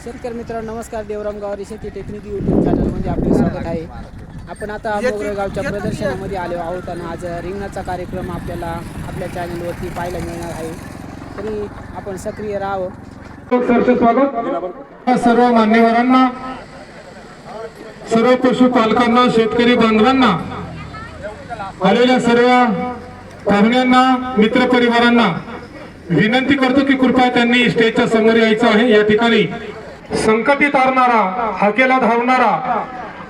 शेतकरी मित्रांनो नमस्कार. देवराम गावरी शेती टेक्निक यूट्यूब चॅनलमध्ये आपले स्वागत आहे. आपण आता मोगरे गावच्या प्रदर्शनामध्ये आलो आहोत आणि आज रिंगणाचा कार्यक्रम आपल्याला आपल्या चॅनलवरती पाहायला मिळणार आहे. तरी आपण सक्रिय राहावं. स्वागत सर्व मान्यवरांना, सर्व पशुपालकांना, शेतकरी बांधवांना, आलेल्या सर्व पाहुण्यांना, मित्रपरिवारांना विनंती करतो की कृपया त्यांनी स्टेजच्या समोर यायचं आहे. या ठिकाणी संकटी तारणारा, हाकेला धावणारा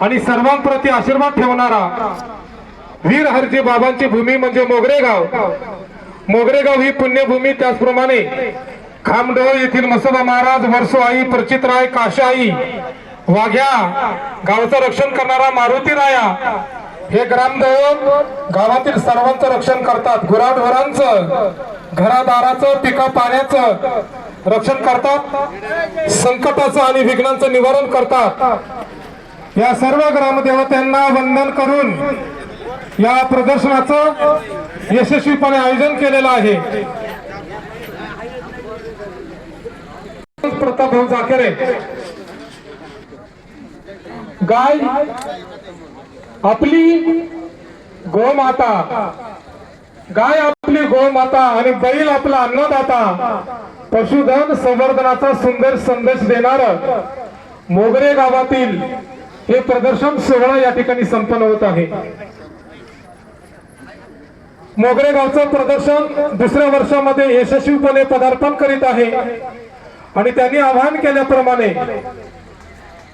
आणि सर्वांप्रती आशीर्वाद ठेवणारा वीर हरजी बाबांची भूमी म्हणजे मोगरे गाव. मोगरे गाव ही पुण्यभूमी. त्याचप्रमाणे खामडोळ येथील मसोबा महाराज, वर्सोआई, प्रचितराय, काशाई, वाघ्या गावचं रक्षण करणारा मारुती राया हे ग्रामदैवत गावातील सर्वांचं रक्षण करतात. गुराढोरांचं, घरादाराचं, पिका पाण्याचं रक्षण करतात. संकटाचं आणि विघ्नांचं निवारण करतात. या सर्व ग्रामदेवतांना वंदन करून या प्रदर्शनाचं यशस्वीपणे आयोजन केलेलं आहे. प्रताप भाऊ जाकेरे, गाय आपली गोमाता, गाय आपली गोमाता आणि बैल आपला अन्नदाता, पशुधन संवर्धनाचा सुंदर संदेश देणार मोगरे गावातील हे प्रदर्शन सोहळा या ठिकाणी संपन्न होत आहे. मोगरे गावचं प्रदर्शन दुसऱ्या वर्षामध्ये यशस्वीपणे पदार्पण करीत आहे आणि त्यांनी आवाहन केल्याप्रमाणे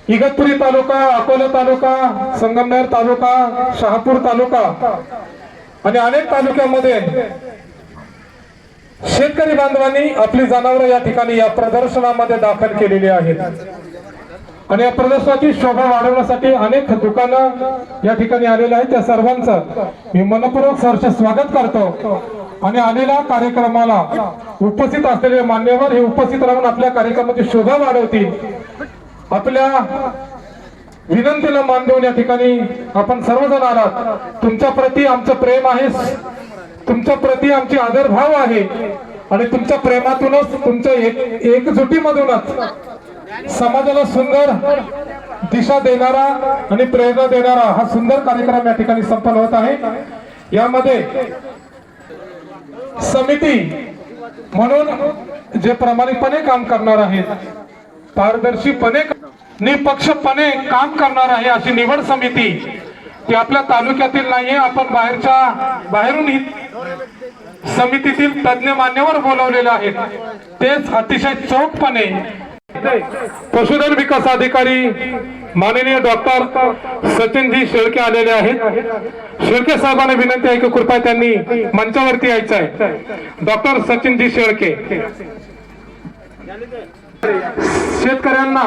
इगतपुरी तालुका, अकोला तालुका, संगमनेर तालुका, शहापूर तालुका आणि अनेक तालुक्यामध्ये शेतकरी बांधवांनी आपली जनावरं या ठिकाणी या प्रदर्शनामध्ये दाखल केलेली आहेत. आणि या प्रदर्शनाची शोभा वाढवण्यासाठी अनेक दुकानं या ठिकाणी आलेले आहेत. त्या सर्वांचं मी मनपूर्वक सहर्ष स्वागत करतो. आणि आलेल्या कार्यक्रमाला उपस्थित असलेले मान्यवर हे उपस्थित राहून आपल्या कार्यक्रमाची शोभा वाढवतील. आपल्या विनंतीला मान देऊन या ठिकाणी आपण सर्वजण आलात. तुमच्या प्रती आमचं प्रेम आहे, तुमच्या प्रती आमची आदर भाव आहे आणि तुमच्या प्रेमातूनच, तुमच्या एकजुटीमधूनच समाजाला सुंदर दिशा देणारा आणि प्रेरणा देणारा हा सुंदर कार्यक्रम या ठिकाणी संपन्न होत आहे. यामध्ये समिती म्हणून जे प्रामाणिकपणे काम करणार आहेत, पारदर्शीपणे, निपक्षपणे काम करणार आहे अशी निवड समिती ती आपल्या तालुक्यातील नाहीये. आपण बाहेरून ही समितीतील तज्ञ मान्यवर बोलवलेले आहेत. तेच अतिशय चोखपणे पशुधन विकास अधिकारी माननीय डॉक्टर सचिनजी शेळके आलेले आहेत. शेळके साहेबांना विनंती आहे की कृपया त्यांनी मंचावरती यायचं आहे. डॉक्टर सचिनजी शेळके शेतकऱ्यांना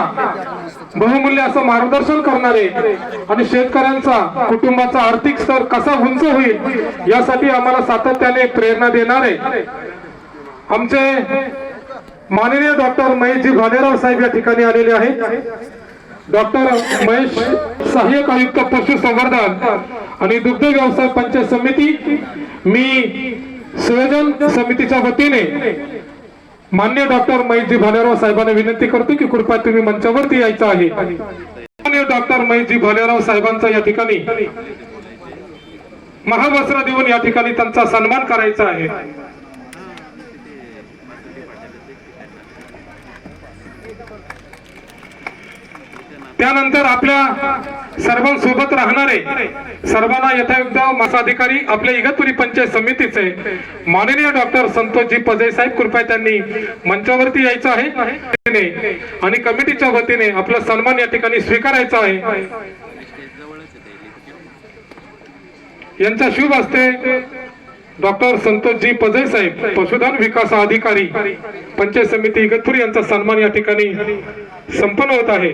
बहुमूल्य असं मार्गदर्शन करणारे आणि शेतकऱ्यांचा, कुटुंबाचा आर्थिक स्तर कसा उंच होईल यासाठी आम्हाला सातत्याने प्रेरणा देणारे आमचे माननीय डॉक्टर महेशजी भालेराव साहेब या ठिकाणी आलेले आहेत. डॉक्टर महेश, सहाय्यक आयुक्त पशुसंवर्धन आणि दुग्ध व्यवसाय पंचायत समिती. मी संयोजन समितीच्या वतीने मान्य डॉक्टर महेशजी भालेराव साहेबांना विनंती करतो की कृपया तुम्ही मंचावरती यायचं आहे. मान्य डॉक्टर महेशजी भालेराव साहेबांचा या ठिकाणी महावस्त्र देऊन या ठिकाणी त्यांचा सन्मान करायचा आहे. त्यानंतर आपल्या सर्वांसोबत राहणारे, सर्वांना यथायोग्य मासाधिकारी आपल्या इगतपुरी पंचायत समितीचे माननीय डॉक्टर संतोषजी पजे साहेब, कृपया त्यांनी मंचावरती यायचं आहे आणि कमिटीच्या वतीने आपला सन्मान या ठिकाणी स्वीकारायचा आहे. यांच्या शुभ हस्ते डॉक्टर संतोषजी पजे साहेब, पशुधन विकास अधिकारी पंचायत समिती इगतपुरी, यांचा सन्मान या ठिकाणी संपन्न होत आहे.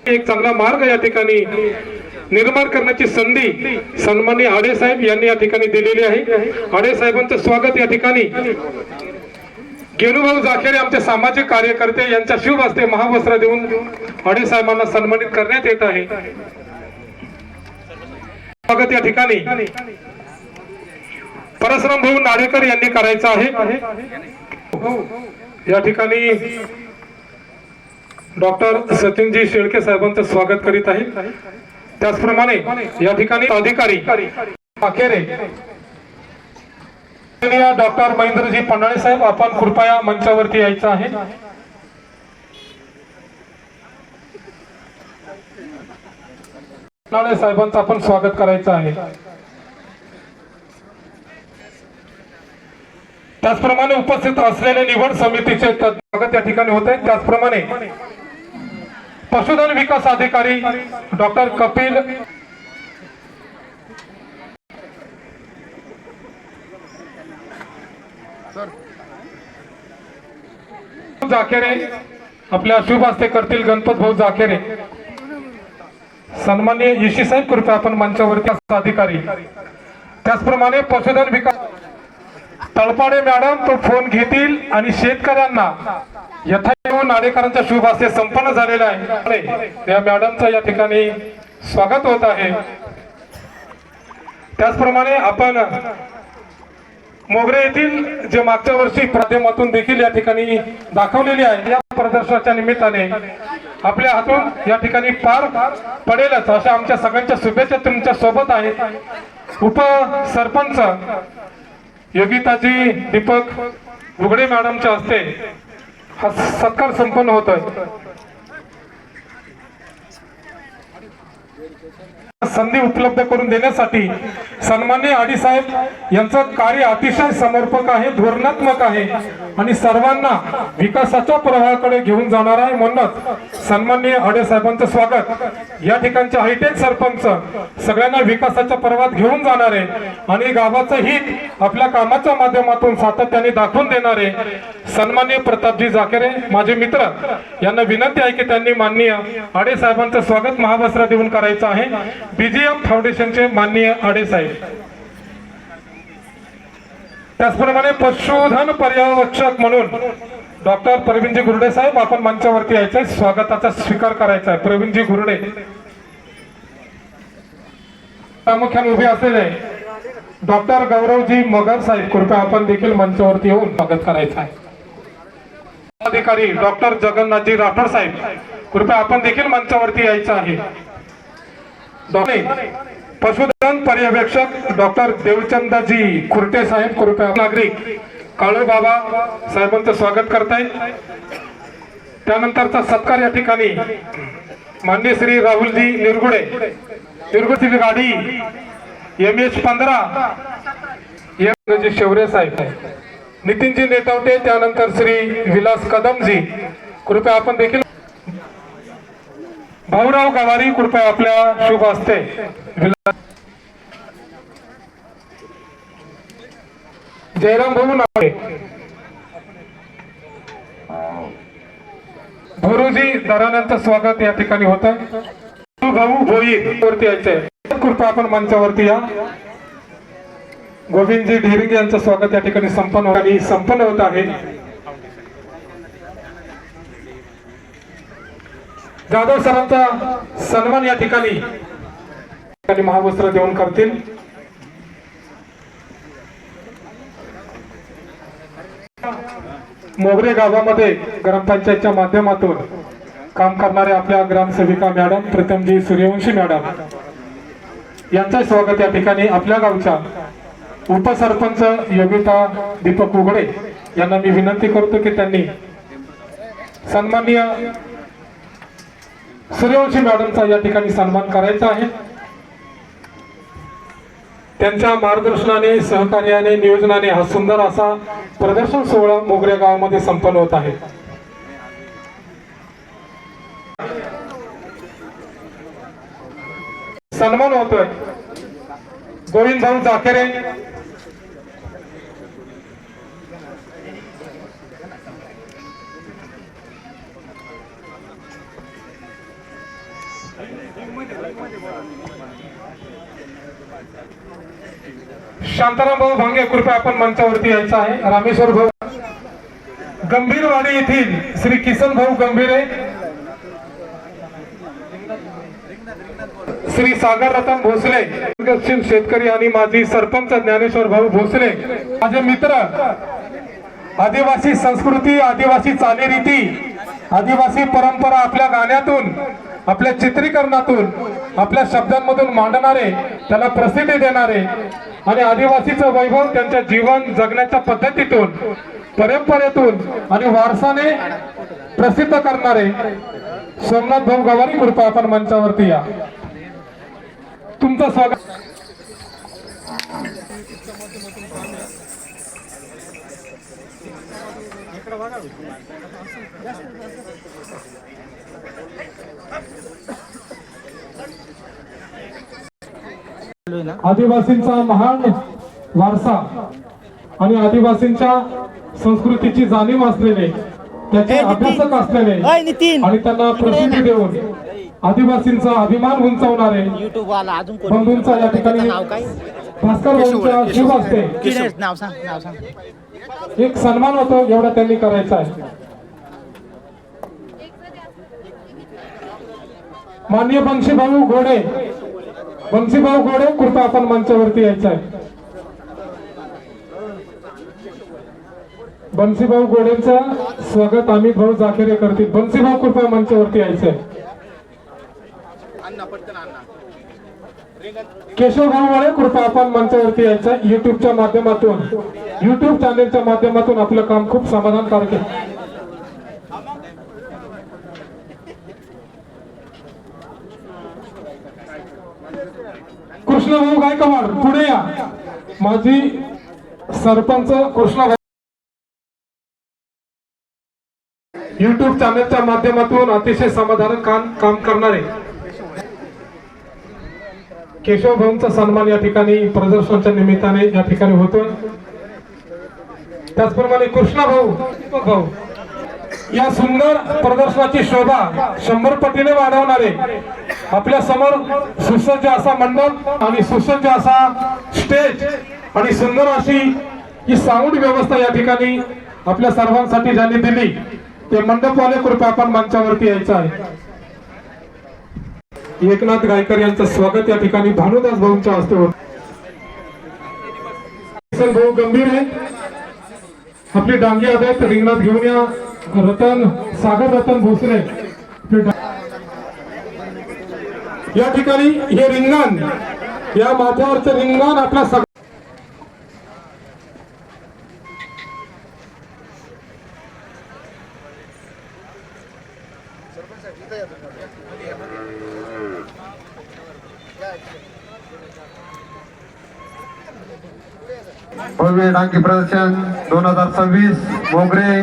एक चांगला मार्ग या ठिकाणी निर्माण करण्याची संधी सन्माननीय आडे साहेब यांनी या ठिकाणी दिलेली आहे. आडे साहेबांचं स्वागत या ठिकाणी गेनुभाऊ जाखेरे आमचे सामाजिक कार्यकर्ते यांच्या शुभ हस्ते महावस्त्र देऊन आडे साहेबांना सन्मानित करण्यात येत आहे. स्वागत या ठिकाणी परसराम भाऊ नाडेकर यांनी करायचं आहे। या ठिकाणी डॉक्टर सचिनजी शेळके साहेबांचं स्वागत करीत आहे। त्याचप्रमाणे या ठिकाणी अधिकारी अखेरे डॉक्टर महेंद्रजी पन्हाळे साहेब आपण कृपया मंचावरती यायचं आहे। पन्हाळे साहेबांचं आपण स्वागत करायचं आहे। त्याचप्रमाणे उपस्थित असलेले निवड समितीचे स्वागत या ठिकाणी होत आहे। त्याचप्रमाणे पशुधन विकास अधिकारी डॉक्टर कपिल जाकेरे आपल्या शुभ हस्ते करतील। गणपत भाऊ जाकेरे सन्माननीय ईशी साहेब कृपया आपण मंचावरती अधिकारी। त्याचप्रमाणे पशुधन विकास तळपाडे मॅडम तो फोन घेतील आणि शेतकऱ्यांना यथायोग्य नाडेकरांच्या शुभ हस्ते संपन्न झालेला आहे। या मॅडमचं या ठिकाणी स्वागत होत आहे। त्याचप्रमाणे आपण मोगरे येथील जे मागच्या वर्षी माध्यमातून देखील या ठिकाणी दाखवलेली आहे, या प्रदर्शनाच्या निमित्ताने आपल्या हातून या ठिकाणी पार पडेलच अशा आमच्या सगळ्यांच्या शुभेच्छा तुमच्या सोबत आहेत। उपसरपंच योगिताजी दीपक उघडे मॅडमच्या हस्ते हा सत्कार संपन्न होतोय। संधी उपलब्ध करून देण्यासाठी सन्माननीय आडी साहेब यांचं कार्य अतिशय समर्पक आहे, धोरणात्मक आहे आणि सर्वांना विकासाच्या प्रवाहाकडे घेऊन जाणार आहे। म्हणूनच सन्माननीय आडे साहेबांचं स्वागत। या ठिकाणचे हायटेक सरपंच सगळ्यांना विकासाच्या प्रवाहात घेऊन जाणार आहे आणि गावाचं हित आपल्या कामाच्या माध्यमातून सातत्याने दाखवून देणार आहे। सन्माननीय प्रतापजी जाकेरे माझे मित्र यांना विनंती आहे की त्यांनी माननीय आडे साहेबांचं स्वागत महावस्त्र देऊन करायचं आहे। बीजीएम फाउंडेशनचे माननीय आडे साहेब। त्याचप्रमाणे पशुधन पर्यवेक्षक म्हणून डॉक्टर प्रवीणजी गुरडे साहेब आपण मंचावरती यायचे, स्वागताचा स्वीकार करायचा आहे। प्रवीणजी गुरडे प्रामुख्याने उभे असलेले डॉक्टर गौरवजी मगर साहेब कृपया आपण देखील मंचावरती येऊन स्वागत करायचं आहे। अधिकारी डॉक्टर जगन्नाथजी राठोड साहेब कृपया आपण देखील मंचावरती यायचं आहे। पशुधन पर्यवेक्षक डॉक्टर देवचंदजी खुर्टे साहेब कृपया नागरिक काळू बाबा साहेबांचं स्वागत करतायत। त्यानंतरचा सत्कार या ठिकाणी माननीय श्री राहुलजी निरगुडे गाडी MH15 जी शेवरे साहेब, नितीनजी नेतावटे, त्यानंतर श्री विलास कदमजी कृपया आपण देखील भाऊराव गवारी कृपया आपल्या शुभ हस्ते जयराम भाऊ नाळे भोरूजी दराण्यांचं स्वागत या ठिकाणी होत आहे। भाऊ भोईर वरती यायचंय कृपया आपण मंचावरती या। गोविंदजी ढेरिंग यांचं स्वागत या ठिकाणी संपन्न होत आहे। जाधव सरांचा सन्मान या ठिकाणी महावस्त्र देऊन करतील। मोगरे गावामध्ये ग्रामपंचायतच्या माध्यमातून काम करणारे आपल्या ग्रामसेविका मॅडम प्रीतमजी सूर्यवंशी मॅडम यांचं स्वागत या ठिकाणी आपल्या गावच्या उपसरपंच योगिता दीपक उघडे यांना मी विनंती करतो की त्यांनी सन्माननीय सूर्यवंशी मॅडमचा या ठिकाणी सन्मान करायचा आहे। त्यांच्या मार्गदर्शनाने सहकार्याने नियोजनाने हा सुंदर असा प्रदर्शन सोहळा मोगरे गावामध्ये संपन्न होत आहे। सन्मान होतोय गोविंद भाऊ जाकेरे शांताराम भाऊ भांगे कृपया आपण मंचावरती यायचं आहे। रामेश्वर भाऊ गंभीरवाडी येथील श्री किसन भाऊ गंभीरे श्री सागर रतन भोसले, प्रगतशील शेतकरी आणि माजी सरपंच ज्ञानेश्वर भाऊ भोसले, माझे मित्र, आदिवासी संस्कृती, आदिवासी चालीरीती, आदिवासी परंपरा आपल्या गाण्यातून, आपल्या चित्रीकरणातून, आपल्या शब्दांमधून मांडणारे, त्याला प्रसिद्धी देणारे आणि आदिवासीचं वैभव त्यांच्या जीवन जगण्याच्या पद्धतीतून, परंपरेतून आणि वारसाने प्रसिद्ध करणारे सोमनाथ भाऊ गवारी, कृपा आपण मंचावरती या. तुमचं स्वागत. आदिवासींचा महान वारसा आणि आदिवासींच्या संस्कृतीची जाणीव असलेले, त्याचे अभ्यासक असलेले आणि त्यांना प्रसिद्धी देऊन आदिवासींचा अभिमान उंचावणारे बंधूंचा या ठिकाणी भास्कर भाऊंच्या शुभ असते एक सन्मान होतो, एवढा त्यांनी करायचा आहे. माननीय बंशीभाऊ घोडे, बंशीभाऊ घोडे, कृपा आपण मंचावरती यायचं आहे. बंशीभाऊ घोडेंचं स्वागत आम्ही भाऊ जाखेरे करतील. बंशीभाऊ, कृपा मंचावरती यायचं आहे. केशव भाऊ वळे, कृपा आपण मंचावरती यायचं आहे. युट्यूबच्या माध्यमातून, युट्यूब चॅनेलच्या माध्यमातून आपलं काम खूप समाधानकारक आहे. कृष्णभाऊ गायकवाड पुढे या. माजी सरपंच कृष्णभाऊ, युट्यूब चॅनेलच्या माध्यमातून अतिशय समाधानकारक काम करणारे केशव भाऊंचा सन्मान या ठिकाणी प्रदर्शनाच्या निमित्ताने या ठिकाणी होतोय. त्याचप्रमाणे कृष्णा भाऊ या सुंदर प्रदर्शनाची शोभा 100 पटीने वाढवणारे, आपल्या समोर सुसज्ज असा मंडप आणि सुसज्ज असा स्टेज आणि सुंदर अशी ही साऊंड व्यवस्था या ठिकाणी आपल्या सर्वांसाठी ज्यांनी दिली ते मंडपवाले, कृपया आपण मंचावरती यायचं आहे. एकनाथ गायकर यांचं स्वागत या ठिकाणी भानुदास भाऊंच्या हस्ते होत. भाऊ गंभीर आहे, आपली डांगी आहेत, रिंगणात घेऊन या. सागर रतन भोसले या ठिकाणी हे रिंगण, या माथ्यावरचं रिंगण आपल्या भव्य डांगी प्रदर्शन 2026 मोगरे.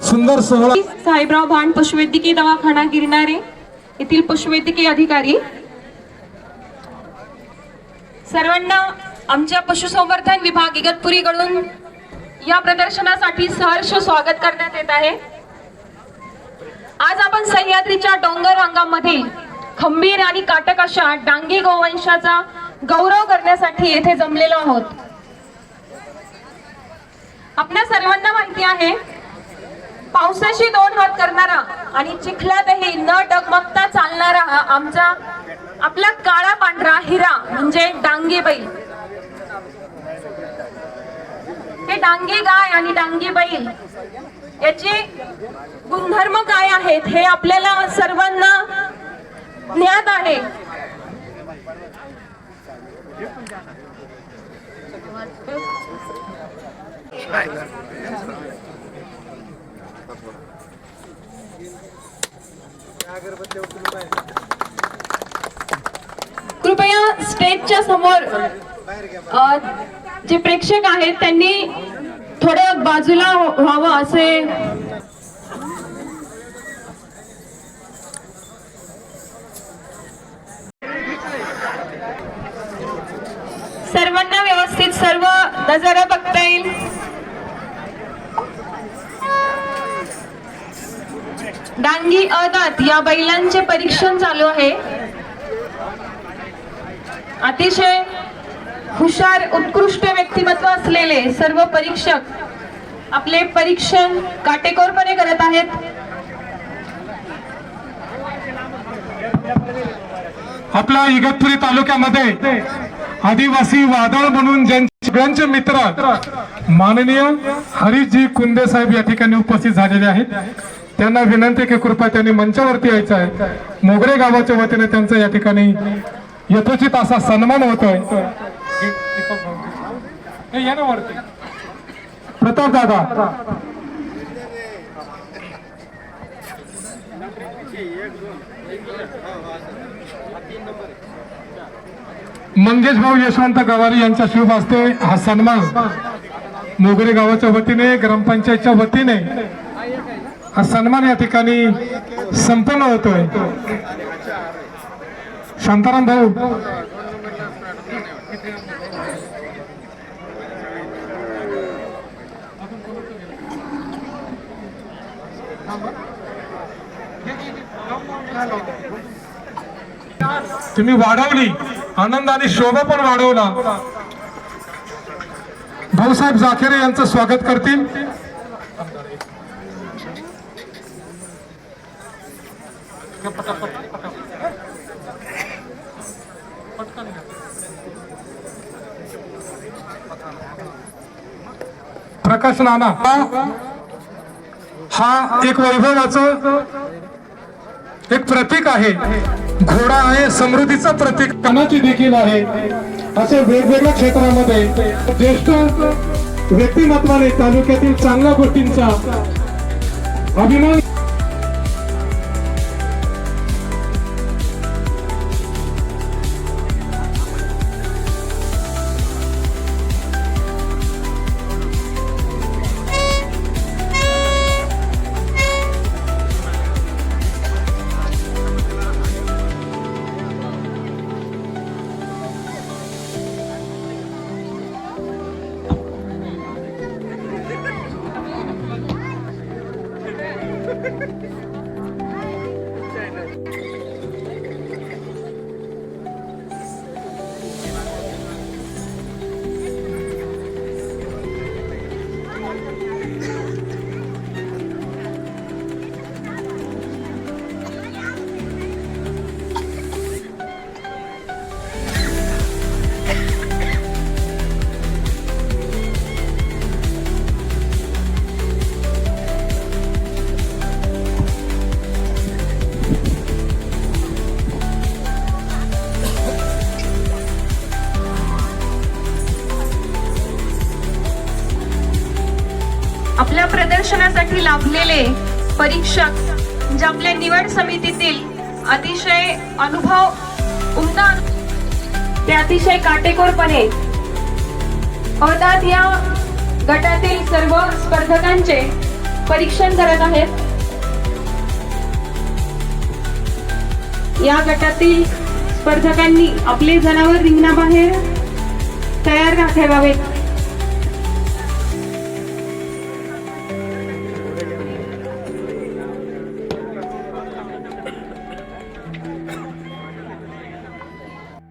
सुंदर सोहळा. साहेबराव भांड पशुवैद्यकीय दवाखाना गिरणारे येथील पशुवैद्यकीय अधिकारी, सर्वांना आमच्या पशुसंवर्धन विभाग इगतपुरी कडून या प्रदर्शनासाठी सहर्ष स्वागत करण्यात येत आहे. आज आपण सह्याद्रीच्या डोंगर रांगांमधील खंबीर आणि काटक अशा डांगी गोवंशाचा गौरव करण्यासाठी येथे जमलेलो आहोत. आपल्या सर्वांना माहिती आहे, पावसाशी 2 हात करणारा आणि चिखलातही न डगमगता चालणारा आपला काळा पांढरा हिरा म्हणजे डांगी बैल. हे डांगी गाय आणि डांगी बैल याचे गुणधर्म काय आहेत हे आपल्याला सर्वांना ज्ञात आहे. कृपया स्टेजच्या समोर जे प्रेक्षक आहेत त्यांनी थोडं बाजूला व्हावं असे. सर्वांना व्यवस्थित सर्व नजारा बघता येईल. डांगी अदात या बैलांचे परीक्षण चालू आहे. अतिशय हुशार उत्कृष्ट व्यक्तिमत्व असलेले सर्व परीक्षक आपले परीक्षण काटेकोरपणे करत आहेत. आपल्या इगतपुरी तालुक्यामध्ये आदिवासी वादळ म्हणून सगळ्यांचे मित्र माननीय हरीशजी कुंदे साहेब या ठिकाणी उपस्थित झालेले आहेत. त्यांना विनंती की कृपया त्यांनी मंचावरती यायचं आहे. मोगरे गावाच्या वतीने त्यांचा या ठिकाणी यथोचित असा सन्मान होतोय. प्रताप दादा, मंगेश भाऊ यशवंत गवारी यांच्या शुभ हस्ते हा सन्मान मोगरे गावाच्या वतीने ग्रामपंचायतच्या वतीने हा सन्मान या ठिकाणी संपन्न होतोय. शांताराम भाऊ, तुम्ही वाढवली, आनंद आणि शोभा पण वाढवला. भाऊसाहेब जाखेरे यांचं स्वागत करतील. प्रकाश नाना हा एक वैभवाचं एक प्रतीक आहे. घोडा आहे समृद्धीचं प्रतीक, कानाची देखील आहे. असे वेगवेगळ्या क्षेत्रामध्ये ज्येष्ठ व्यक्तिमत्वाने तालुक्यातील चांगल्या गोष्टींचा अभिमान आपल्या प्रदर्शनासाठी लाभलेले परीक्षक म्हणजे आपल्या निवड समितीतील अतिशय उमदा ते अतिशय काटेकोरपणे अदात या गटातील सर्व स्पर्धकांचे परीक्षण करत आहेत. या गटातील स्पर्धकांनी आपले जनावर रिंगणाबाहेर तयार ठेवावेत.